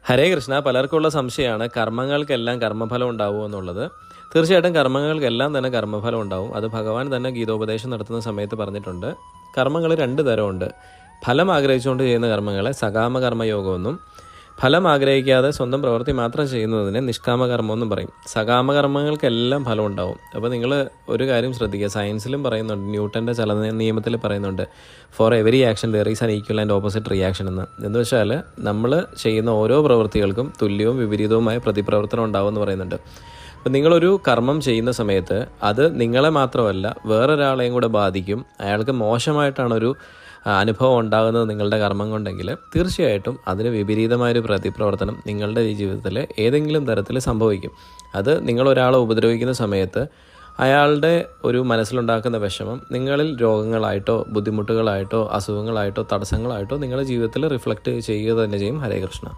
ഹരേ കൃഷ്ണ. പലർക്കുള്ള സംശയമാണ് കർമ്മങ്ങൾക്കെല്ലാം കർമ്മഫലം ഉണ്ടാവുമോ എന്നുള്ളത്. തീർച്ചയായിട്ടും കർമ്മങ്ങൾക്കെല്ലാം തന്നെ കർമ്മഫലം ഉണ്ടാവും. അത് ഭഗവാൻ തന്നെ ഗീതോപദേശം നടത്തുന്ന സമയത്ത് പറഞ്ഞിട്ടുണ്ട്. കർമ്മങ്ങൾ രണ്ട് തരമുണ്ട്. ഫലം ആഗ്രഹിച്ചുകൊണ്ട് ചെയ്യുന്ന കർമ്മങ്ങളെ സകാമ കർമ്മയോഗമെന്നും, ഫലം ആഗ്രഹിക്കാതെ സ്വന്തം പ്രവൃത്തി മാത്രം ചെയ്യുന്നതിനെ നിഷ്കാമകർമ്മമെന്നും പറയും. സകാമകർമ്മങ്ങൾക്കെല്ലാം ഫലം ഉണ്ടാവും. അപ്പോൾ നിങ്ങൾ ഒരു കാര്യം ശ്രദ്ധിക്കുക. സയൻസിലും പറയുന്നുണ്ട്, ന്യൂട്ടൻ്റെ ചലന നിയമത്തിൽ പറയുന്നുണ്ട്, for every action there is an equal and opposite reaction എന്ന് വെച്ചാൽ നമ്മൾ ചെയ്യുന്ന ഓരോ പ്രവൃത്തികൾക്കും തുല്യവും വിപരീതവുമായ പ്രതിപ്രവർത്തനം ഉണ്ടാവുമെന്ന് പറയുന്നുണ്ട്. അപ്പം നിങ്ങളൊരു കർമ്മം ചെയ്യുന്ന സമയത്ത് അത് നിങ്ങളെ മാത്രമല്ല വേറൊരാളെയും കൂടെ ബാധിക്കും. അയാൾക്ക് മോശമായിട്ടാണൊരു അനുഭവം ഉണ്ടാകുന്നത് നിങ്ങളുടെ കർമ്മം കൊണ്ടെങ്കിൽ തീർച്ചയായിട്ടും അതിന് വിപരീതമായൊരു പ്രതിപ്രവർത്തനം നിങ്ങളുടെ ജീവിതത്തിൽ ഏതെങ്കിലും തരത്തിൽ സംഭവിക്കും. അത് നിങ്ങളൊരാളെ ഉപദ്രവിക്കുന്ന സമയത്ത് അയാളുടെ ഒരു മനസ്സിലുണ്ടാക്കുന്ന വിഷമം നിങ്ങളിൽ രോഗങ്ങളായിട്ടോ ബുദ്ധിമുട്ടുകളായിട്ടോ അസുഖങ്ങളായിട്ടോ തടസ്സങ്ങളായിട്ടോ നിങ്ങളുടെ ജീവിതത്തിൽ റിഫ്ലക്റ്റ് ചെയ്യുക തന്നെ ചെയ്യും. ഹരേ കൃഷ്ണ.